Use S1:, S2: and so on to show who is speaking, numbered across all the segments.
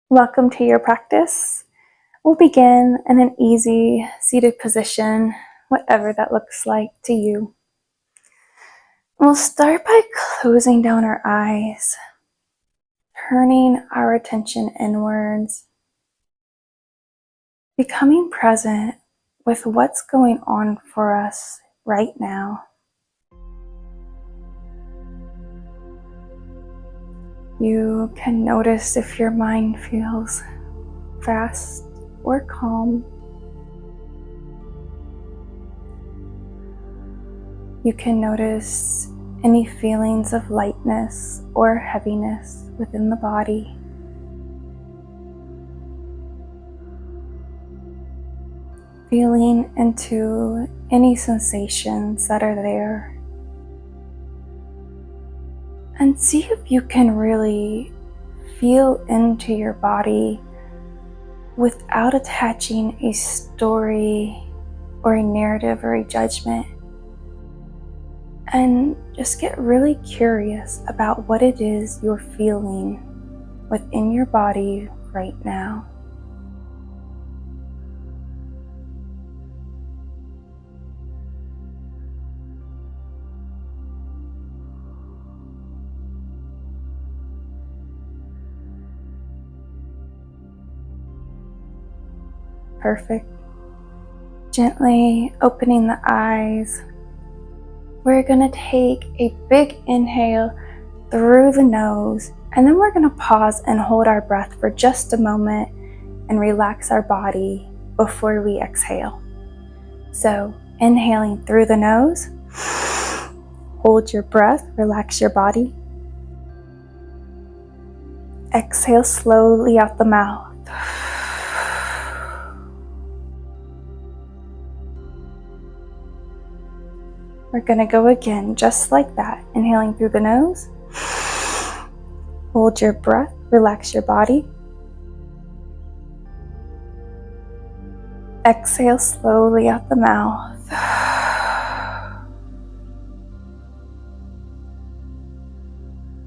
S1: Welcome to your practice. We'll begin in an easy seated position, whatever that looks like to you. We'll start by closing down our eyes, turning our attention inwards, becoming present with what's going on for us right now. You can notice if your mind feels fast or calm. You can notice any feelings of lightness or heaviness within the body. Feeling into any sensations that are there. And see if you can really feel into your body without attaching a story or a narrative or a judgment. And just get really curious about what it is you're feeling within your body right now. Perfect. Gently opening the eyes. We're going to take a big inhale through the nose, and then we're going to pause and hold our breath for just a moment and relax our body before we exhale. So inhaling through the nose, hold your breath, relax your body. Exhale slowly out the mouth. We're going to go again, just like that. Inhaling through the nose. Hold your breath, relax your body. Exhale slowly out the mouth.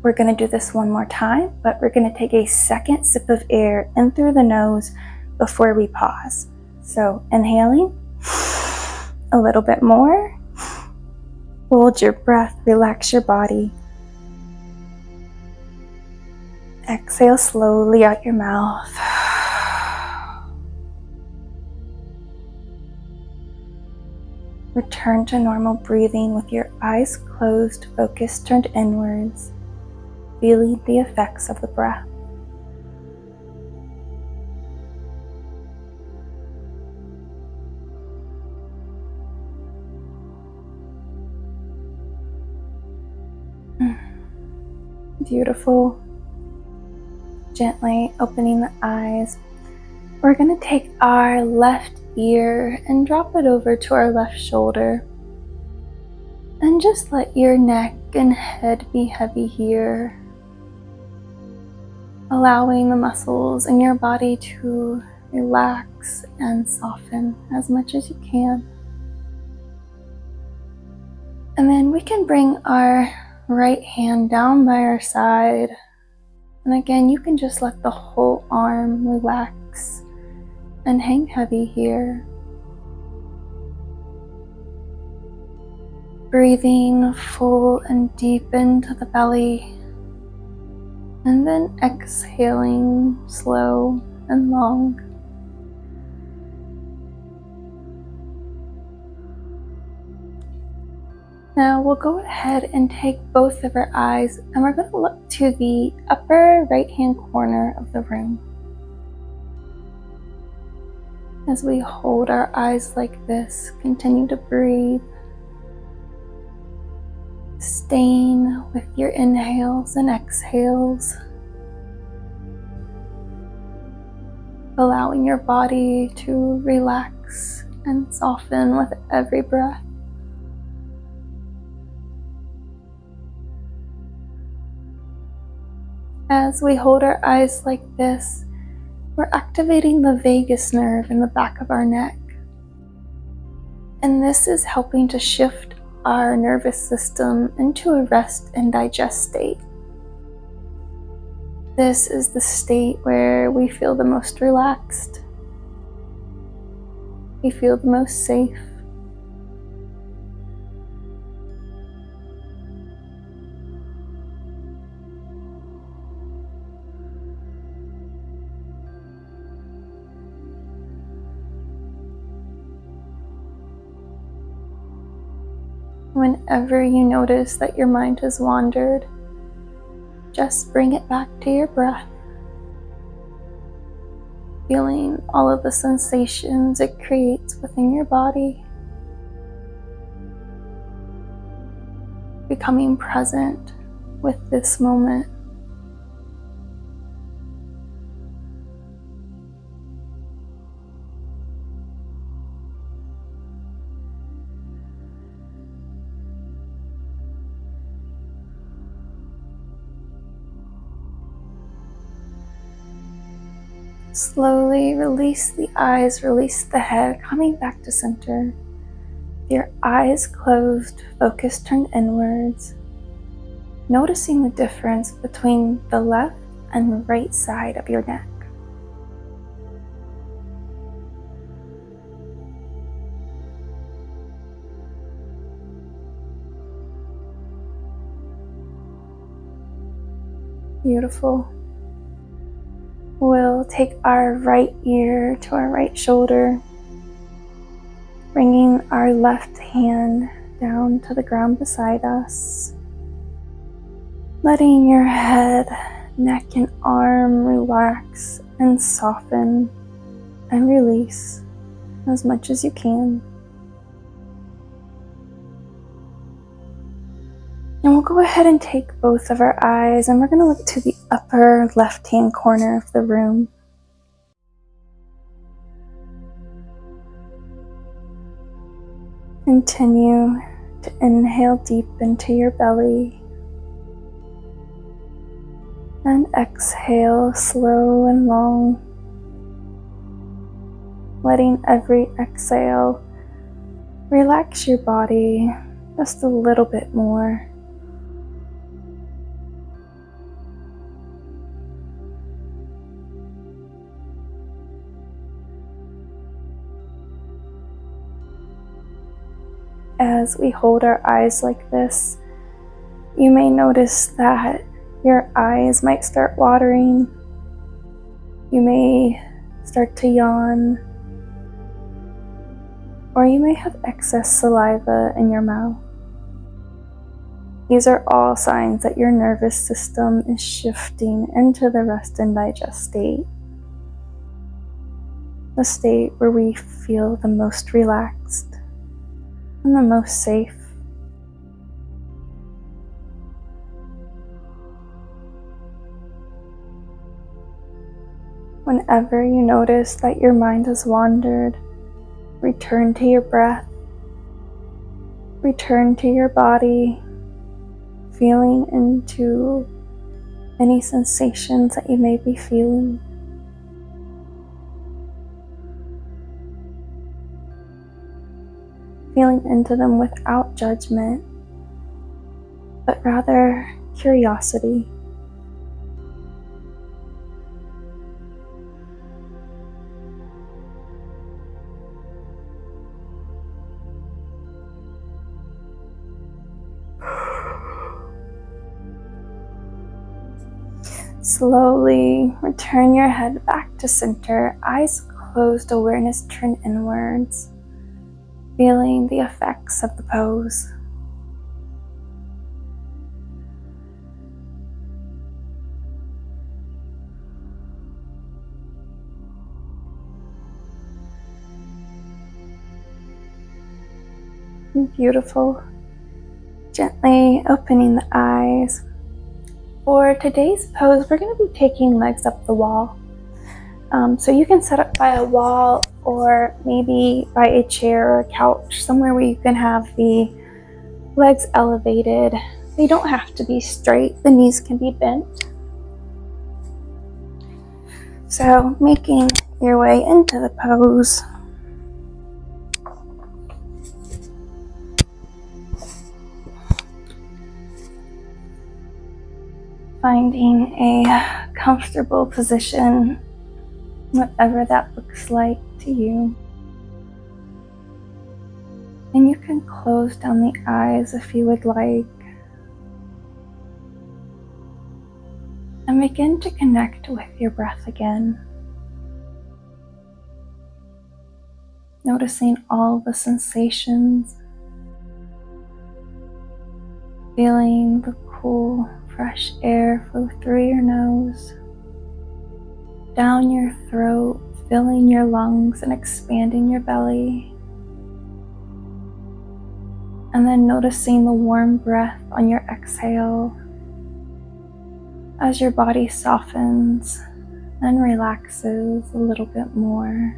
S1: We're going to do this one more time, but we're going to take a second sip of air in through the nose before we pause. So inhaling, a little bit more. Hold your breath, relax your body. Exhale slowly out your mouth. Return to normal breathing with your eyes closed, focus turned inwards, feeling the effects of the breath. Beautiful. Gently opening the eyes. We're going to take our left ear and drop it over to our left shoulder. And just let your neck and head be heavy here. Allowing the muscles in your body to relax and soften as much as you can. And then we can bring our right hand down by our side. And again, you can just let the whole arm relax and hang heavy here. Breathing full and deep into the belly. And then exhaling slow and long. Now we'll go ahead and take both of our eyes and we're going to look to the upper right hand corner of the room. As we hold our eyes like this, continue to breathe. Staying with your inhales and exhales. Allowing your body to relax and soften with every breath. As we hold our eyes like this, we're activating the vagus nerve in the back of our neck. And this is helping to shift our nervous system into a rest and digest state. this is the state where we feel the most relaxed. We feel the most safe. Whenever you notice that your mind has wandered, just bring it back to your breath, feeling all of the sensations it creates within your body, becoming present with this moment. Slowly release the eyes, release the head, coming back to center. Your eyes closed, focus turned inwards. Noticing the difference between the left and right side of your neck. Beautiful. We'll take our right ear to our right shoulder, bringing our left hand down to the ground beside us. Letting your head, neck, and arm relax and soften and release as much as you can. And we'll go ahead and take both of our eyes and we're going to look to the upper left-hand corner of the room. Continue to inhale deep into your belly and exhale slow and long, letting every exhale relax your body just a little bit more. As we hold our eyes like this, you may notice that your eyes might start watering. You may start to yawn, or you may have excess saliva in your mouth. These are all signs that your nervous system is shifting into the rest and digest state, the state where we feel the most relaxed and the most safe. Whenever you notice that your mind has wandered, return to your breath, return to your body, feeling into any sensations that you may be feeling. Feeling into them without judgment, but rather curiosity. Slowly return your head back to center, eyes closed, awareness turned inwards, feeling the effects of the pose. Beautiful. Gently opening the eyes. For today's pose, we're going to be taking legs up the wall. So you can set up by a wall or maybe by a chair or a couch, somewhere where you can have the legs elevated. They don't have to be straight, the knees can be bent. So making your way into the pose. Finding a comfortable position, whatever that looks like to you. And you can close down the eyes if you would like. And begin to connect with your breath again. Noticing all the sensations. Feeling the cool, fresh air flow through your nose, down your throat, filling your lungs and expanding your belly. And then noticing the warm breath on your exhale as your body softens and relaxes a little bit more.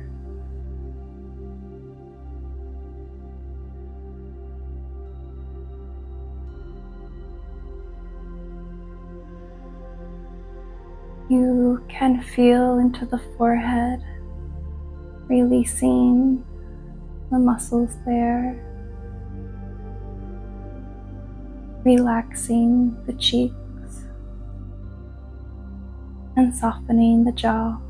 S1: You can feel into the forehead, releasing the muscles there, relaxing the cheeks, and softening the jaw.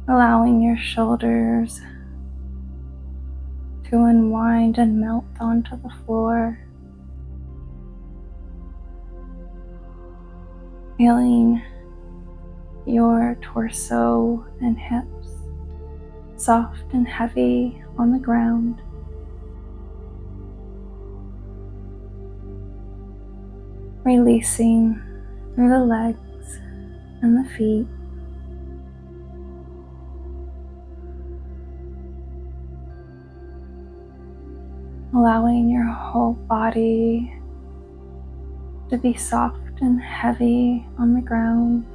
S1: Allowing your shoulders to unwind and melt onto the floor. Feeling your torso and hips soft and heavy on the ground. Releasing the legs and the feet. Allowing your whole body to be soft and heavy on the ground,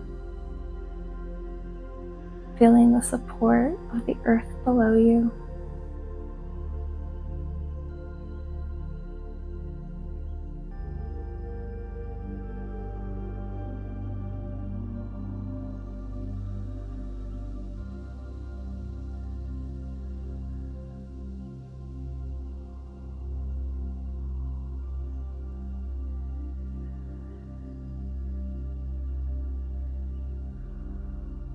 S1: feeling the support of the earth below you.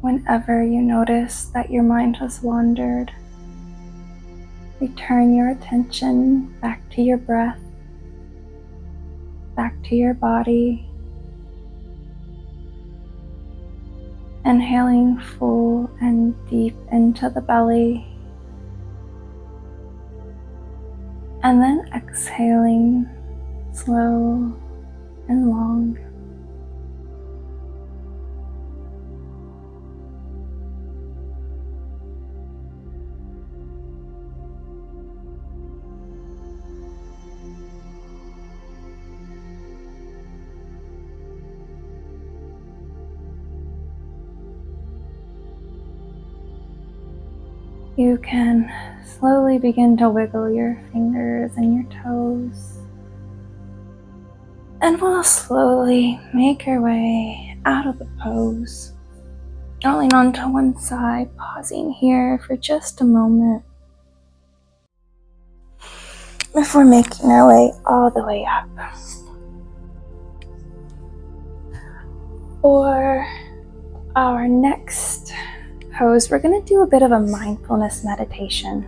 S1: Whenever you notice that your mind has wandered, return your attention back to your breath, back to your body, inhaling full and deep into the belly, and then exhaling slow and long. You can slowly begin to wiggle your fingers and your toes, and we'll slowly make your way out of the pose, rolling onto one side, pausing here for just a moment before making our way all the way up. For our next pose, we're going to do a bit of a mindfulness meditation.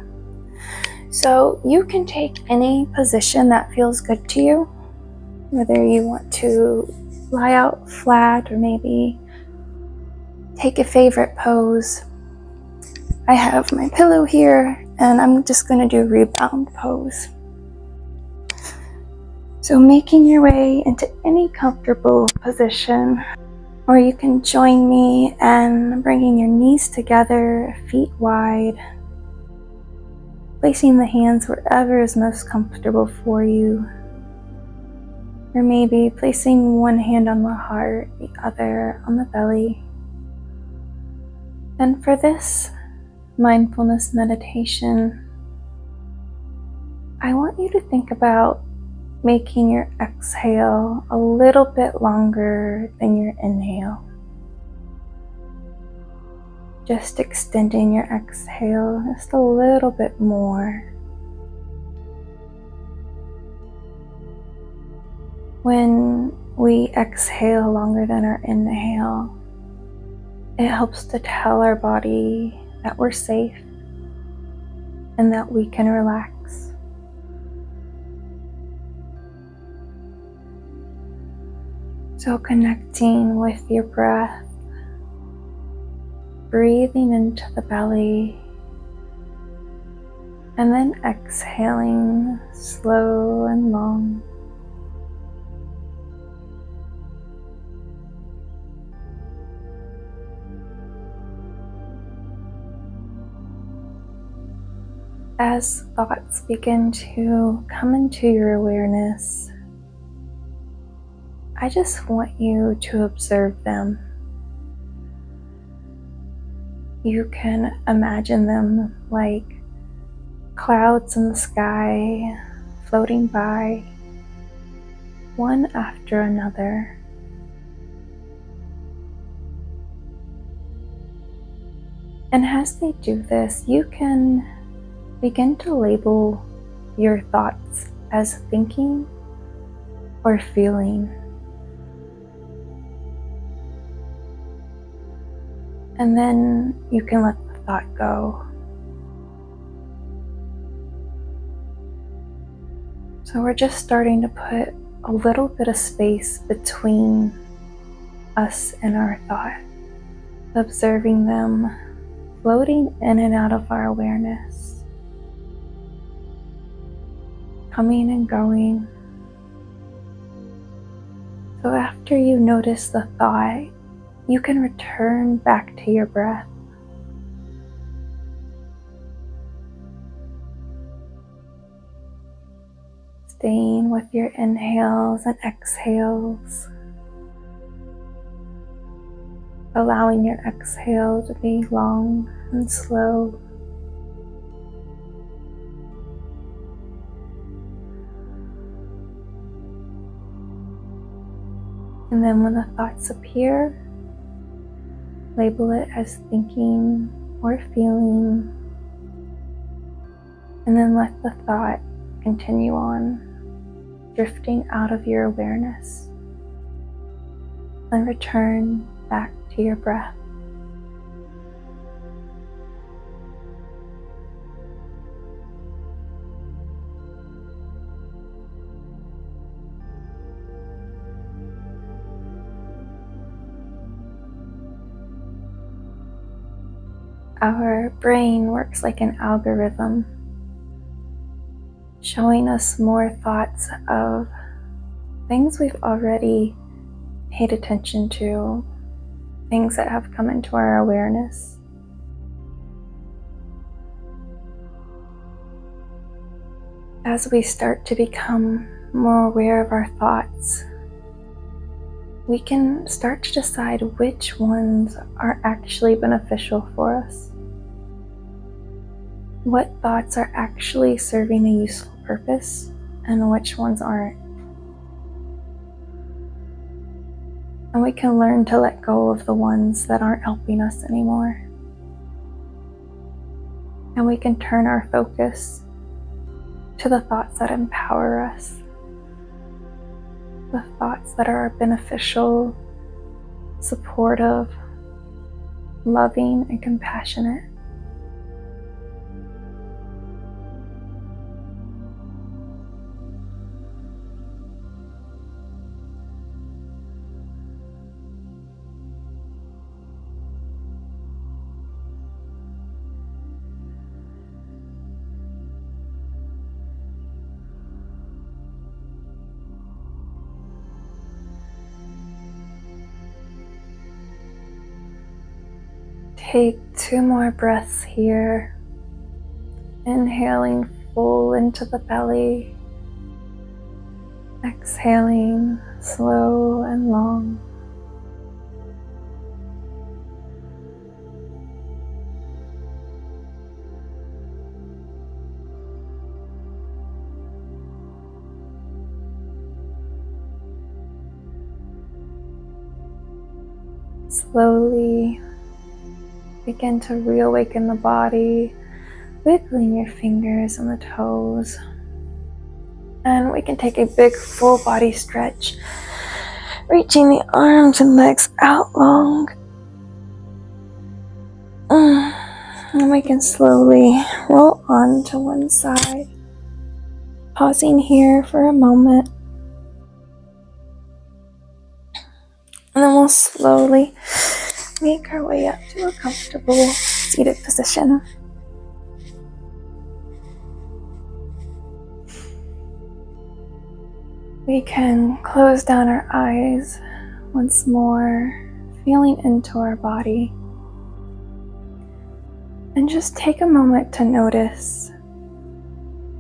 S1: So you can take any position that feels good to you, whether you want to lie out flat or maybe take a favorite pose. I have my pillow here and I'm just going to do rebound pose. So making your way into any comfortable position, or you can join me and bringing your knees together, feet wide, placing the hands wherever is most comfortable for you, or maybe placing one hand on the heart, the other on the belly. And for this mindfulness meditation, I want you to think about making your exhale a little bit longer than your inhale. Just extending your exhale just a little bit more. When we exhale longer than our inhale, it helps to tell our body that we're safe and that we can relax. So connecting with your breath, breathing into the belly, and then exhaling slow and long. As thoughts begin to come into your awareness, I just want you to observe them. You can imagine them like clouds in the sky floating by, one after another. And as they do this, you can begin to label your thoughts as thinking or feeling. And then you can let the thought go. So we're just starting to put a little bit of space between us and our thought, observing them floating in and out of our awareness, coming and going. So after you notice the thought, you can return back to your breath. Staying with your inhales and exhales, allowing your exhale to be long and slow. And then when the thoughts appear, label it as thinking or feeling, and then let the thought continue on, drifting out of your awareness, and return back to your breath. Our brain works like an algorithm, showing us more thoughts of things we've already paid attention to, things that have come into our awareness. As we start to become more aware of our thoughts, we can start to decide which ones are actually beneficial for us. What thoughts are actually serving a useful purpose and which ones aren't. And we can learn to let go of the ones that aren't helping us anymore. And we can turn our focus to the thoughts that empower us, the thoughts that are beneficial, supportive, loving, and compassionate. Take 2 more breaths here, inhaling full into the belly, exhaling slow and long. Slowly begin to reawaken the body, wiggling your fingers and the toes, And we can take a big full body stretch, reaching the arms and legs out long. And we can slowly roll on to one side, pausing here for a moment. And then we'll slowly make our way up to a comfortable seated position. We can close down our eyes once more, feeling into our body. And just take a moment to notice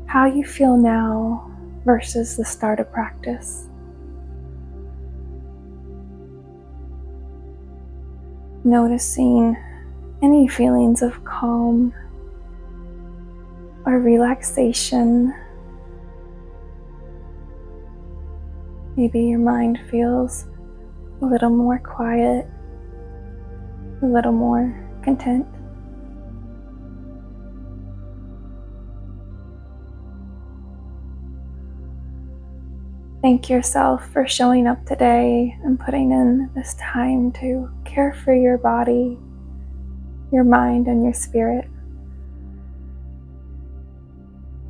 S1: how you feel now versus the start of practice. Noticing any feelings of calm or relaxation. Maybe your mind feels a little more quiet, a little more content. Thank yourself for showing up today and putting in this time to care for your body, your mind, and your spirit.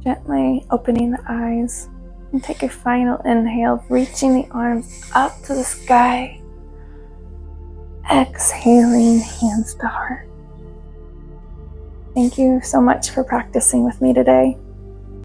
S1: Gently opening the eyes and take a final inhale, reaching the arms up to the sky. Exhaling, hands to heart. Thank you so much for practicing with me today.